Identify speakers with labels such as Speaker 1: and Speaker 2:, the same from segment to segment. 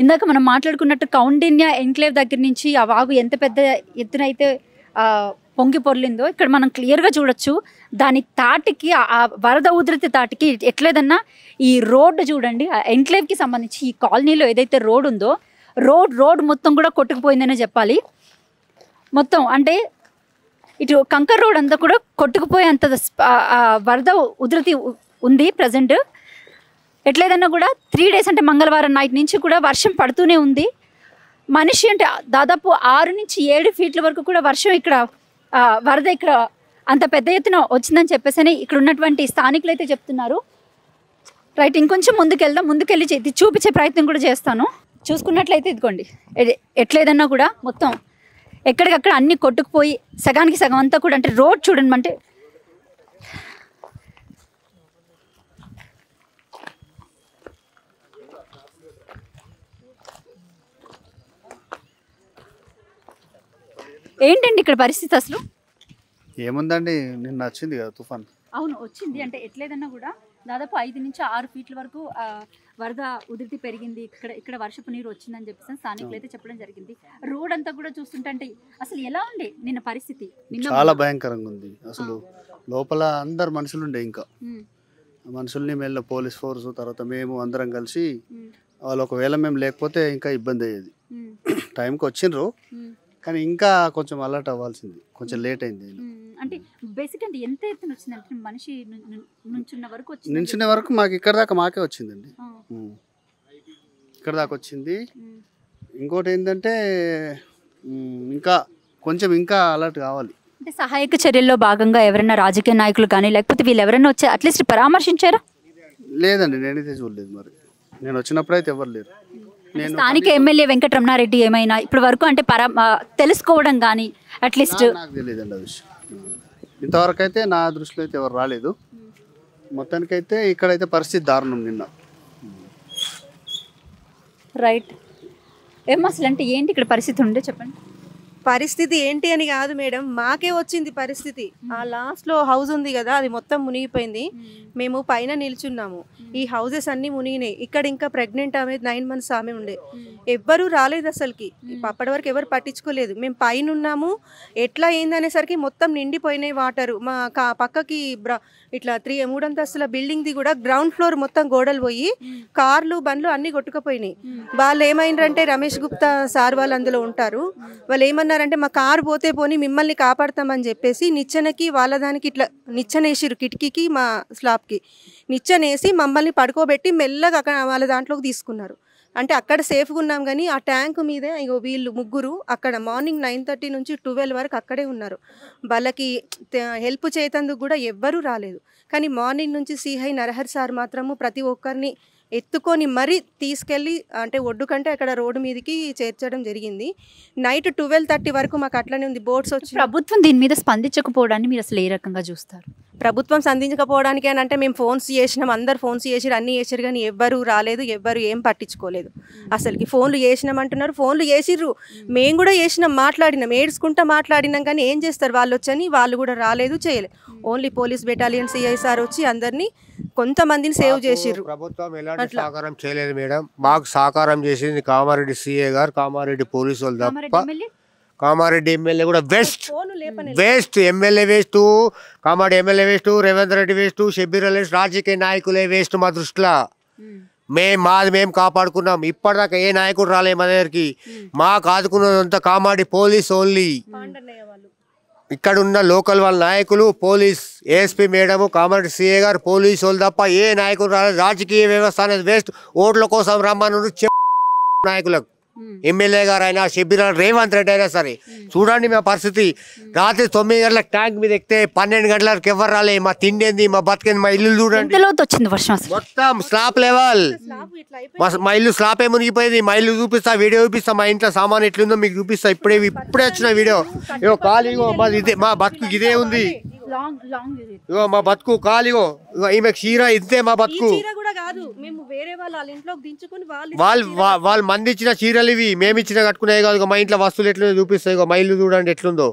Speaker 1: ఇందాక మనం మాట్లాడుకున్నట్టు కౌండిన్య ఎన్క్లేవ్ దగ్గర నుంచి ఆ వాగు ఎంత పెద్ద ఎత్తున అయితే పొంగి పొర్లిందో ఇక్కడ మనం క్లియర్గా చూడొచ్చు. దాని తాటికి ఆ వరద ఉధృతి తాటికి ఎట్లేదన్నా ఈ రోడ్డు చూడండి, ఆ ఎన్క్లేవ్కి సంబంధించి ఈ కాలనీలో ఏదైతే రోడ్ ఉందో రోడ్ మొత్తం కూడా కొట్టుకుపోయిందనే చెప్పాలి. మొత్తం అంటే ఇటు కంకర్ రోడ్ అంతా కూడా కొట్టుకుపోయేంత వరద ఉధృతి ఉంది ప్రజెంట్. ఎట్లేదన్నా కూడా 3 days అంటే మంగళవారం నైట్ నుంచి కూడా వర్షం పడుతూనే ఉంది. మనిషి అంటే దాదాపు 6 నుంచి 7 feet వరకు కూడా వర్షం ఇక్కడ వరద ఇక్కడ అంత పెద్ద ఎత్తున వచ్చిందని చెప్పేసి ఇక్కడ ఉన్నటువంటి స్థానికులు అయితే చెప్తున్నారు. రైట్, ఇంకొంచెం ముందుకెళ్ళి చూపించే ప్రయత్నం కూడా చేస్తాను. చూసుకున్నట్లయితే ఇదిగోండి ఎట్లేదన్నా కూడా మొత్తం ఎక్కడికక్కడ అన్నీ కొట్టుకుపోయి సగానికి సగం అంతా కూడా అంటే రోడ్ చూడండి అంటే ఏంటండి ఇక్కడ పరిస్థితి అసలు?
Speaker 2: ఏముందండి, నిన్న వచ్చింది కదా తుఫాన్.
Speaker 1: అవును వచ్చింది, అంటే ఎట్లేదన్నా కూడా దాదాపు 5 నుంచి 6 feet వరకు వరద ఉధృతి పెరిగింది. ఇక్కడ వర్షపు నీరు వచ్చిందని చెప్పేసి స్థానికులు అయితే చెప్పడం జరిగింది. రోడ్ అంతా కూడా చూస్తుంటే అసలు ఎలా ఉండే నిన్న పరిస్థితి?
Speaker 2: చాలా భయంకరంగా ఉంది అసలు. లోపల అందరు మనుషులు ఉండే, ఇంకా మనుషుల్ని మెల్ల పోలీస్ ఫోర్స్ తర్వాత మేము అందరం కలిసి వాళ్ళు ఒకవేళ మేము లేకపోతే ఇంకా ఇబ్బంది అయ్యేది. టైంకి వచ్చిండ్రు కానీ ఇంకా కొంచెం అలర్ట్ అవ్వాల్సింది, కొంచెం లేట్ అయింది.
Speaker 1: అంటే బేసిక్ అంటే ఎంత ఎత్తున వచ్చిందంటే మనిషి
Speaker 2: నించునే వరకు మాకు ఇక్కడ దాకా మాకే వచ్చిందండి, ఇక్కడ దాకా వచ్చింది. ఇంకోటి ఏంటంటే ఇంకా కొంచెం ఇంకా అలర్ట్ కావాలి.
Speaker 1: అంటే సహాయక చర్యల్లో భాగంగా ఎవరైనా రాజకీయ నాయకులు కానీ లేకపోతే వీళ్ళు ఎవరైనా వచ్చి అట్లీస్ట్ పరామర్శించారా?
Speaker 2: లేదండి, నేనైతే చూడలేదు. మరి నేను వచ్చినప్పుడు అయితే ఎవరు లేరు.
Speaker 1: స్థానిక ఎమ్మెల్యే వెంకటరమణారెడ్డి ఏమైనా ఇప్పటి వరకు అంటే తెలుసుకోవడం కానీ అట్లీస్ట్?
Speaker 2: నాకు తెలియదండి ఆ విషయం. ఇంతవరకు అయితే నా దృష్టిలో అయితే ఎవరు రాలేదు. మొత్తానికైతే ఇక్కడైతే పరిస్థితి దారుణం నిన్న.
Speaker 1: రైట్, ఏం అసలు అంటే ఏంటి ఇక్కడ పరిస్థితి ఉండే చెప్పండి.
Speaker 3: పరిస్థితి ఏంటి అని కాదు మేడం, మాకే వచ్చింది పరిస్థితి. ఆ లాస్ట్లో హౌస్ ఉంది కదా, అది మొత్తం మునిగిపోయింది. మేము పైన నిల్చున్నాము, ఈ హౌసెస్ అన్నీ మునిగినాయి. ఇక్కడ ఇంకా ప్రెగ్నెంట్ ఆమె 9 months ఆమె ఉండే, ఎవ్వరూ రాలేదు అసలుకి. అప్పటి వరకు ఎవరు పట్టించుకోలేదు. మేము పైన ఉన్నాము, ఎట్లా ఏందనేసరికి మొత్తం నిండిపోయినాయి వాటరు. మా పక్కకి ఇట్లా 3 అంతస్తుల బిల్డింగ్ది కూడా గ్రౌండ్ ఫ్లోర్ మొత్తం గోడలు పోయి కార్లు బండ్లు అన్నీ కొట్టుకుపోయినాయి. వాళ్ళు ఏమైందంటే రమేష్ గుప్తా సార్ వాళ్ళు అందులో ఉంటారు, వాళ్ళు ఏమన్నారంటే మా కారు పోతే పోని మిమ్మల్ని కాపాడతామని చెప్పేసి నిచ్చెనకి వాళ్ళ దానికి ఇట్లా నిచ్చెనేసిరు, కిటికీకి మా స్లాబ్కి నిచ్చెనేసి మమ్మల్ని పడుకోబెట్టి మెల్లగా అక్కడ వాళ్ళ దాంట్లోకి తీసుకున్నారు. అంటే అక్కడ సేఫ్గా ఉన్నాం. కానీ ఆ ట్యాంక్ మీదే ఇగో వీళ్ళు ముగ్గురు అక్కడ మార్నింగ్ 9:30 నుంచి 12 వరకు అక్కడే ఉన్నారు. వాళ్ళకి హెల్ప్ చేతందుకు కూడా ఎవ్వరూ రాలేదు. కానీ మార్నింగ్ నుంచి సిఐ నరహరి సార్ మాత్రము ప్రతి ఒక్కరిని ఎత్తుకొని మరీ తీసుకెళ్ళి అంటే ఒడ్డు కంటే అక్కడ రోడ్డు మీదకి చేర్చడం జరిగింది. నైట్ 12:30 వరకు మాకు అట్లనే ఉంది. బోట్స్ వచ్చి
Speaker 1: ప్రభుత్వం దీని మీద స్పందించకపోవడాన్ని మీరు అసలు ఏ రకంగా చూస్తారు?
Speaker 3: ప్రభుత్వం స్పందించకపోవడానికి అని అంటే మేము ఫోన్స్ చేసినాం, అందరు ఫోన్స్ చేసిరు, అన్నీ చేసిరు, కానీ ఎవ్వరూ రాలేదు, ఎవ్వరు ఏం పట్టించుకోలేదు. అసలుకి ఫోన్లు చేసినామంటున్నారు, ఫోన్లు చేసిర్రు, మేము కూడా చేసినాం, మాట్లాడినాం, ఏడ్చుకుంటా మాట్లాడినాం. కానీ ఏం చేస్తారు వాళ్ళు వచ్చని, వాళ్ళు కూడా రాలేదు, చేయలేదు. Only police battalion CI sir వచ్చి అందరినీ కొంతమందిని సేవ్ చేసిర్రు.
Speaker 4: ప్రభుత్వం ఎలాంటి సహకారం చేయలేదు మేడం. మాకు సహకారం చేసింది కామారెడ్డి సిఐ గారు, కామారెడ్డి పోలీసు వాళ్ళు తప్ప. కామారెడ్డి ఎమ్మెల్యే కూడా waste MLA waste, Kamareddy MLA waste, Revanth Reddy waste, Shabbir Ali రాజకీయ నాయకులే వేస్ట్ మా దృష్టిలో. మేము కాపాడుకున్నాం. ఇప్పటిదాకా ఏ నాయకుడు రాలే మా దగ్గరికి. మాకు ఆదుకున్నదంతా కామారెడ్డి పోలీస్ ఓన్లీ. ఇక్కడ ఉన్న లోకల్ వాళ్ళ నాయకులు, police ASP madam, Kamareddy CA గారు, పోలీసు వాళ్ళు తప్ప ఏ నాయకుడు రాలేదు. రాజకీయ వ్యవస్థ అనేది వేస్ట్. ఓట్ల కోసం రమ్మను నాయకులకు ఎమ్మెల్యే గారు అయినా, షబ్బీర్ రేవంత్ రెడ్డి అయినా సరే. చూడండి మా పరిస్థితి. రాత్రి 9 గంటలకు ట్యాంక్ మీద ఎక్కితే 12 గంటలకు ఎవరు రాలే. మా తిండేంది, మా బతికేంది, మా ఇల్లు చూడండి మొత్తం స్లాబ్ లెవెల్. మా ఇల్లు స్లాబ్ మునిగిపోయింది. మా ఇల్లు చూపిస్తా, వీడియో చూపిస్తా, మా ఇంట్లో సామాన్ ఎట్లుందో మీకు చూపిస్తా. ఇప్పుడే వచ్చిన వీడియో. ఇగో ఖాళీగో మా బతుకు ఇదే ఉంది. ఇగో మా బతుకు ఖాళీగో. ఈమె చీర ఇంతే మా బతుకు. వాళ్ళు మంది ఇచ్చిన చీరలు ఇవి, మేము ఇచ్చిన కట్టుకునే కాదు. మా ఇంట్లో వస్తువులు ఎట్లుందో చూపిస్తాయి. మా ఇల్లు చూడండి ఎట్లుందో.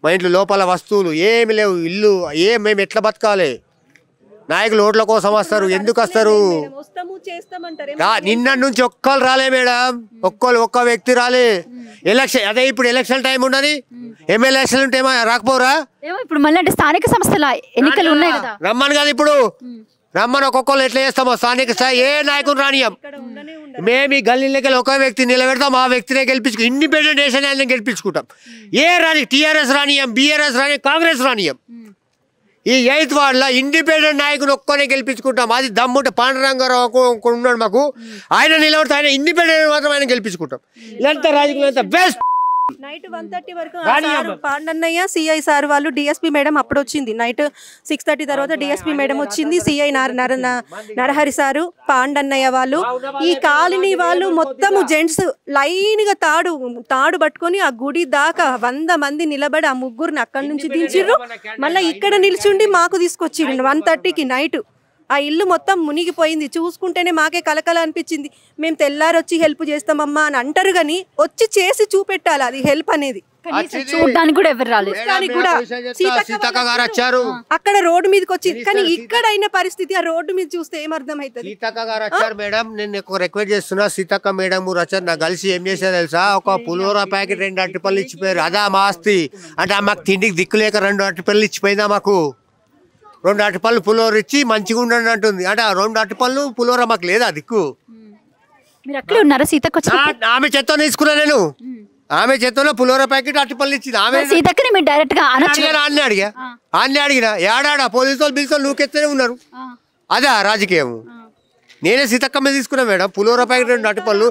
Speaker 4: మా ఇంట్లో లోపల వస్తువులు ఏమి లేవు. ఇల్లు మేము ఎట్లా బతకాలి? నాయకులు ఓట్ల కోసం వస్తారు, ఎందుకు వస్తారు?
Speaker 3: వస్తాము చేస్తామంటారు.
Speaker 4: నిన్న నుంచి ఒక్కరు రాలే మేడం, ఒక్క వ్యక్తి రాలే. ఎలక్షన్ అదే ఇప్పుడు ఎలక్షన్ టైం ఉన్నది, ఎమ్మెల్యే ఎలక్షన్ ఉంటే రాకపోరా?
Speaker 1: ఇప్పుడు మళ్ళీ అంటే స్థానిక సంస్థల ఎన్నికలు ఉన్నాయి కదా,
Speaker 4: రమ్మని కాదు ఇప్పుడు రమ్మని ఒక్కొక్కరు ఎట్లా చేస్తామో స్థానిక స్థాయి ఏ నాయకుడు రానియం. మేము ఈ గల్లీలోకి ఒక వ్యక్తి నిలబెడతాం, ఆ వ్యక్తినే గెలిపించుకు ఇండిపెండెంట్ నేషన్ గెలిపించుకుంటాం. ఏ రాని టీఆర్ఎస్ రానియం, బీఆర్ఎస్ రాని, కాంగ్రెస్ రానియం. ఈ 8th వార్డులో ఇండిపెండెంట్ నాయకుని ఒక్కనే గెలిపించుకుంటాం. అది దమ్ముంటే పాండురంగారావు ఉన్నాడు మాకు, ఆయన నిలబడితే ఆయన ఇండిపెండెంట్ మాత్రం ఆయన గెలిపించుకుంటాం. ఇలాంటి రాజకీయ బెస్ట్.
Speaker 3: నైట్ 1:30 వరకు పాండన్నయ్య సిఐ సార్ వాళ్ళు డిఎస్పీ మేడం అప్పుడు వచ్చింది. నైట్ 6:30 తర్వాత డిఎస్పీ మేడం వచ్చింది, సిఐ నరహరి సారు, పాండన్నయ్య వాళ్ళు, ఈ కాలనీ వాళ్ళు మొత్తము జెంట్స్ లైన్ గా తాడు పట్టుకొని ఆ గుడి దాకా 100 మంది నిలబడి ఆ ముగ్గురిని అక్కడి నుంచి దించిర్రు. మళ్ళీ ఇక్కడ నిల్చుండి మాకు తీసుకొచ్చిర్రు 1:30కి నైట్. ఆ ఇల్లు మొత్తం మునిగిపోయింది. చూసుకుంటేనే మాకే కలకల అనిపించింది. మేము తెల్లారొచ్చి హెల్ప్ చేస్తామమ్మా అని అంటారు కానీ వచ్చి చేసి చూపెట్టాలి అది హెల్ప్ అనేది.
Speaker 1: చూడడానికి కూడా ఎవరు రాలేదు.
Speaker 4: సీతక్క గారు వచ్చారు
Speaker 3: అక్కడ రోడ్డు మీదకి వచ్చి, కానీ ఇక్కడ అయిన పరిస్థితి ఆ రోడ్డు మీద చూస్తే ఏమర్థం అవుతుంది?
Speaker 4: సీతక్క గారు వచ్చారు మేడం, నేను ఎక్కువ రిక్వెస్ట్ చేస్తున్నా. సీతక్క మేడం వచ్చారు, నాకు కలిసి ఏం చేశారు తెలుసా? ఒక పులిహోర ప్యాకెట్ 2 అరటిపళ్ళు ఇచ్చిపోయారు. అదా మా ఆస్తి అంటే మాకు తిండికి దిక్కులేక 2 అరటిపళ్ళు ఇచ్చిపోయిందా? మాకు 2 అరటిపళ్ళు పులిహోర ఇచ్చి మంచిగా ఉండండి అంటుంది. అంటే 2 అరటిపళ్ళు పులిహోర మాకు లేదా దిక్కు?
Speaker 1: మీరు అక్కడే ఉన్నారా సీతక్క?
Speaker 4: ఆమె చెత్త తీసుకున్నా నేను, ఆమె చేతిలో పులిహోర ప్యాకెట్ అరటిపళ్ళు ఇచ్చింది. ఆమె
Speaker 1: సీతక్కని మీరు డైరెక్ట్ గా
Speaker 4: అన్నీ అడిగిన ఏడాడా పోలీసు వాళ్ళు బిల్సులు నూకెత్తనే ఉన్నారు. అదా రాజకీయం? నేనే సీతక్క మీద తీసుకున్నా మేడం పులిహోర ప్యాకెట్ 2 అరటిపళ్ళు.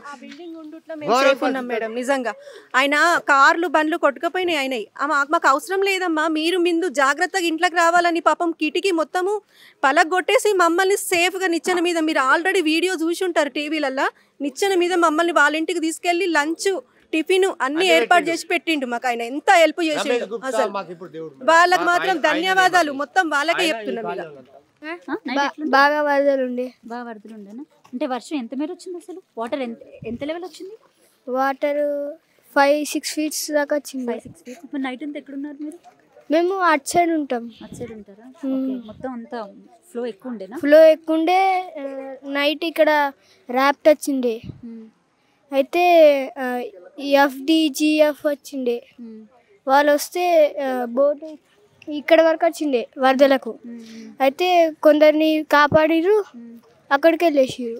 Speaker 3: మేడం నిజంగా ఆయన కార్లు బండ్లు కొట్టుకపోయినాయి అయినాయి. మాకు అవసరం లేదమ్మా, మీరు ముందు జాగ్రత్తగా ఇంట్లోకి రావాలని పాపం కిటికీ మొత్తము పలగొట్టేసి మమ్మల్ని సేఫ్ గా నిచ్చెన మీద, మీరు ఆల్రెడీ వీడియో చూసి ఉంటారు టీవీలలో, నిచ్చెన మీద మమ్మల్ని వాళ్ళ ఇంటికి తీసుకెళ్లి లంచ్ టిఫిన్ అన్ని ఏర్పాటు చేసి పెట్టిండు. మాకు ఆయన ఎంత హెల్ప్ చేసిండు, అసలు వాళ్ళకి మాత్రం ధన్యవాదాలు. మొత్తం వాళ్ళకే చెప్తున్నాం.
Speaker 5: బాగా వరదలు ఉండే.
Speaker 1: బాగా వరదలు ఉండేనా? అంటే వర్షం ఎంత మేర వచ్చింది అసలు? వాటర్ ఎంత లెవెల్ వచ్చింది?
Speaker 5: వాటర్ 5-6 feet దాకా వచ్చింది.
Speaker 1: 5-6 feet. ఇప్పుడు నైట్ అంతా ఎక్కడున్నారు మీరు?
Speaker 5: మేము అటు సైడ్ ఉంటాం.
Speaker 1: అటు సైడ్ ఉంటారా? మొత్తం అంతా ఫ్లో ఎక్కువ ఉండేనా?
Speaker 5: ఫ్లో ఎక్కువ ఉండే. నైట్ ఇక్కడ ర్యాప్ట్ వచ్చిండే, అయితే FDGF వచ్చిండే. వాళ్ళు వస్తే బోటు ఇక్కడ వరకు వచ్చిండే వరదలకు. అయితే కొందరిని కాపాడిరు, అక్కడికి వెళ్ళేసిరు.